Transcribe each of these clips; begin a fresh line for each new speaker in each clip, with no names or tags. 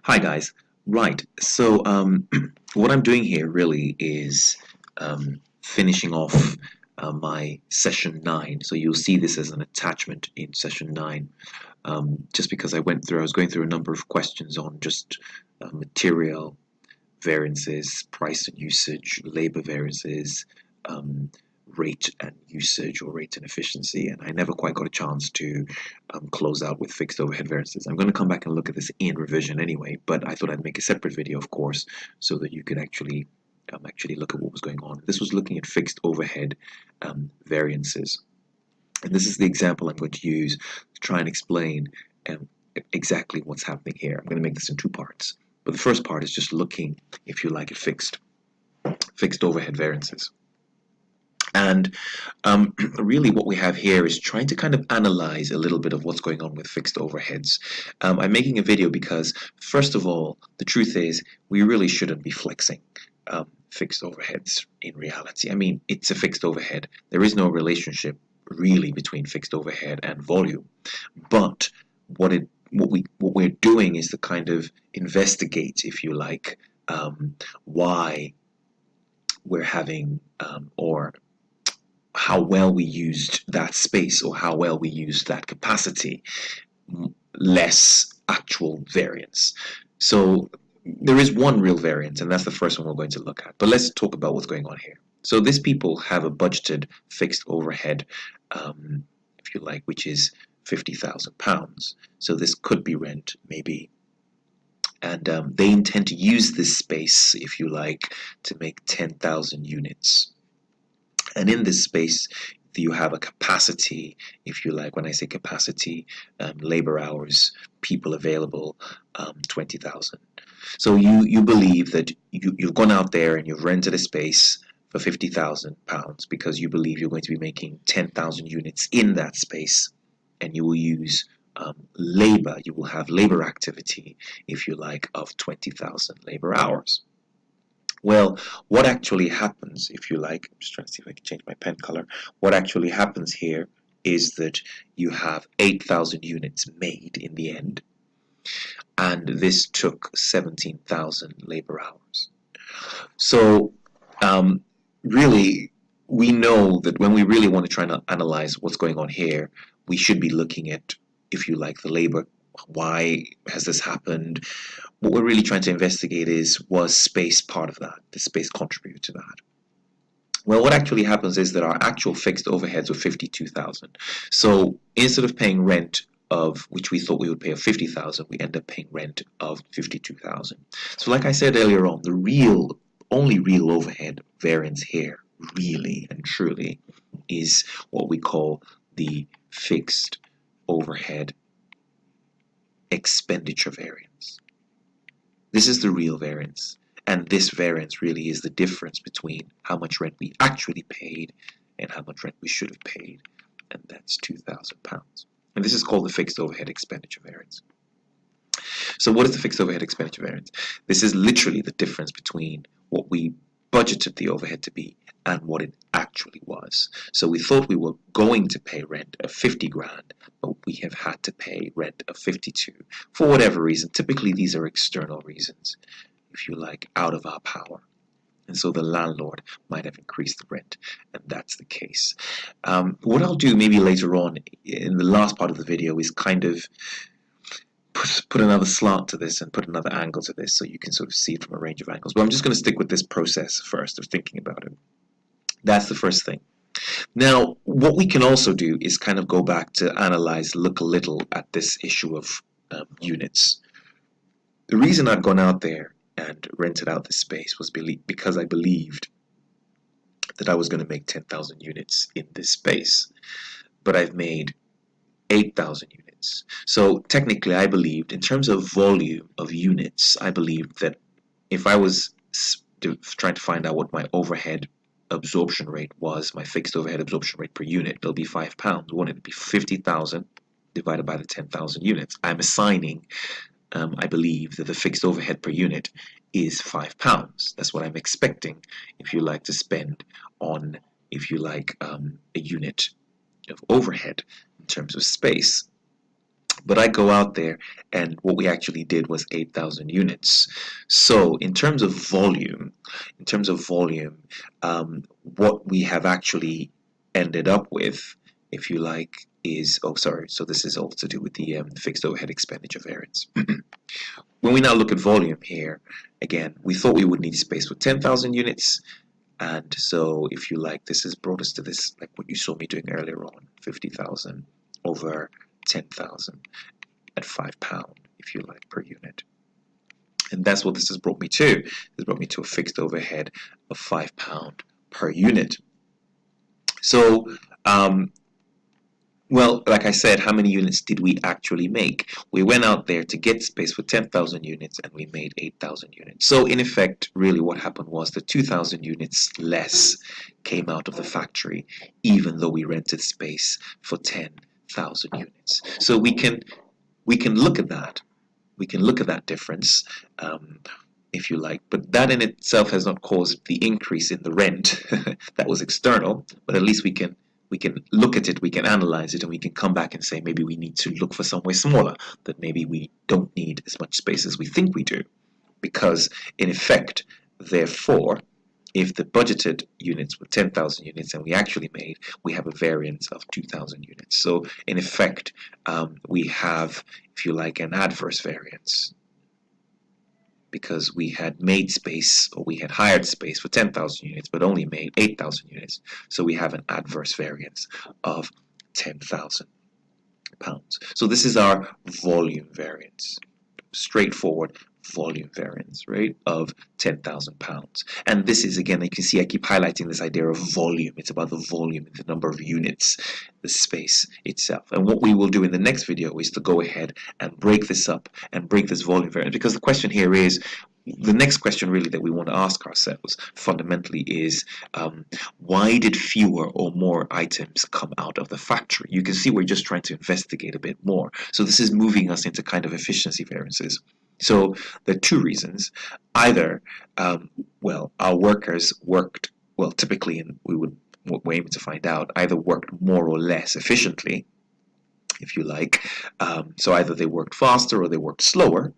Hi guys. Right. So what I'm doing here really is finishing off my session 9. So you'll see this as an attachment in session 9. Just because I was going through a number of questions on just material variances, price and usage, labor variances, um, rate and usage, or rate and efficiency, and I never quite got a chance to close out with fixed overhead variances. I'm going to come back and look at this in revision anyway, but I thought I'd make a separate video, of course, so that you could actually look at what was going on. This was looking at fixed overhead variances, and this is the example I'm going to use to try and explain um, exactly what's happening here. I'm going to make this in two parts. But the first part is just looking, if you like, at fixed overhead variances. And really what we have here is trying to kind of analyze a little bit of what's going on with fixed overheads. I'm making a video because, first of all, the truth is we really shouldn't be flexing fixed overheads in reality. I mean, it's a fixed overhead. There is no relationship really between fixed overhead and volume. But what we're doing is to kind of investigate, if you like, why we're having or how well we used that space or how well we used that capacity, less actual variance. So there is one real variance, and that's the first one we're going to look at. But let's talk about what's going on here. So these people have a budgeted fixed overhead, if you like, which is £50,000. So this could be rent, maybe. And they intend to use this space, if you like, to make 10,000 units. And in this space, you have a capacity, if you like. When I say capacity, labor hours, people available, 20,000. So you believe that you've gone out there and you've rented a space for £50,000 because you believe you're going to be making 10,000 units in that space, and you will use labor. You will have labor activity, if you like, of 20,000 labor hours. Well, what actually happens, if you like, I'm just trying to see if I can change my pen color. What actually happens here is that you have 8,000 units made in the end, and this took 17,000 labor hours. So, really, we know that when we really want to try and analyze what's going on here, we should be looking at, if you like, the labor. Why has this happened? What we're really trying to investigate is, was space part of that? Did space contribute to that? Well, what actually happens is that our actual fixed overheads were 52,000. So instead of paying rent of which we thought we would pay of 50,000, we end up paying rent of 52,000. So like I said earlier on, the only real overhead variance here, really and truly, is what we call the fixed overhead expenditure variance. This is the real variance, and this variance really is the difference between how much rent we actually paid and how much rent we should have paid, and that's £2,000. And this is called the fixed overhead expenditure variance. So what is the fixed overhead expenditure variance? This is literally the difference between what we budgeted the overhead to be and what it actually was. So we thought we were going to pay rent of 50 grand, but we have had to pay rent of 52 for whatever reason. Typically these are external reasons, if you like, out of our power. And so the landlord might have increased the rent, and that's the case. What I'll do maybe later on in the last part of the video is kind of put another slant to this and put another angle to this so you can sort of see it from a range of angles. But I'm just going to stick with this process first of thinking about it. That's the first thing. Now, what we can also do is kind of go back to analyze, look a little at this issue of units. The reason I've gone out there and rented out this space was because I believed that I was going to make 10,000 units in this space, but I've made 8,000 units. So technically I believed, in terms of volume of units, I believed that if I was trying to find out what my overhead absorption rate was, my fixed overhead absorption rate per unit, it'll be £5. Wouldn't it be 50,000 divided by the 10,000 units? I'm assigning, I believe, that the fixed overhead per unit is £5. That's what I'm expecting, if you like, to spend on, if you like, a unit of overhead in terms of space. But I go out there, and what we actually did was 8,000 units. So in terms of volume, what we have actually ended up with, if you like, is, oh, sorry, so this is all to do with the fixed overhead expenditure variance. When we now look at volume here, again, we thought we would need space for 10,000 units. And so, if you like, this has brought us to this, like what you saw me doing earlier on, 50,000 over 10,000 at £5, if you like, per unit. And that's what this has brought me to. It's brought me to a fixed overhead of £5 per unit. So, well, like I said, how many units did we actually make? We went out there to get space for 10,000 units, and we made 8,000 units. So in effect, really what happened was the 2,000 units less came out of the factory, even though we rented space for 10,000 units. So we can look at that. We can look at that difference, if you like, but that in itself has not caused the increase in the rent that was external, but at least we can look at it, we can analyze it, and we can come back and say maybe we need to look for somewhere smaller, that maybe we don't need as much space as we think we do. Because in effect, therefore, if the budgeted units were 10,000 units and we actually made, we have a variance of 2,000 units. So in effect, we have, if you like, an adverse variance, because we had made space, or we had hired space for 10,000 units but only made 8,000 units. So we have an adverse variance of £10,000. So this is our volume variance, straightforward volume variance, right, of £10,000. And this is, again, you can see I keep highlighting this idea of volume. It's about the volume, the number of units, the space itself. And what we will do in the next video is to go ahead and break this up and break this volume variance, because the question here is, the next question really that we want to ask ourselves fundamentally is, why did fewer or more items come out of the factory? You can see we're just trying to investigate a bit more. So this is moving us into kind of efficiency variances. So there are two reasons. Either, well, our workers worked, well, typically, and we're aiming to find out, either worked more or less efficiently, if you like. So either they worked faster or they worked slower,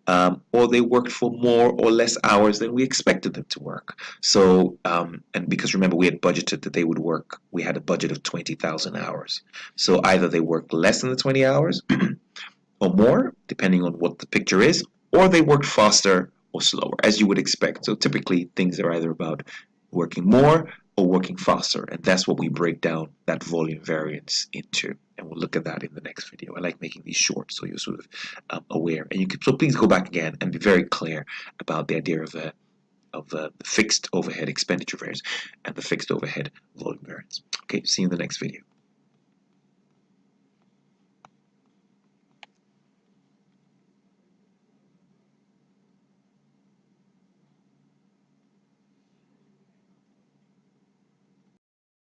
or they worked for more or less hours than we expected them to work. So, and because remember, we had budgeted that they would work, we had a budget of 20,000 hours. So either they worked less than the 20 hours or more, depending on what the picture is, or they worked faster or slower, as you would expect. So typically, things are either about working more or working faster, and that's what we break down that volume variance into. And we'll look at that in the next video. I like making these short, so you're sort of aware. And you can, so please go back again and be very clear about the idea of the fixed overhead expenditure variance and the fixed overhead volume variance. Okay, see you in the next video.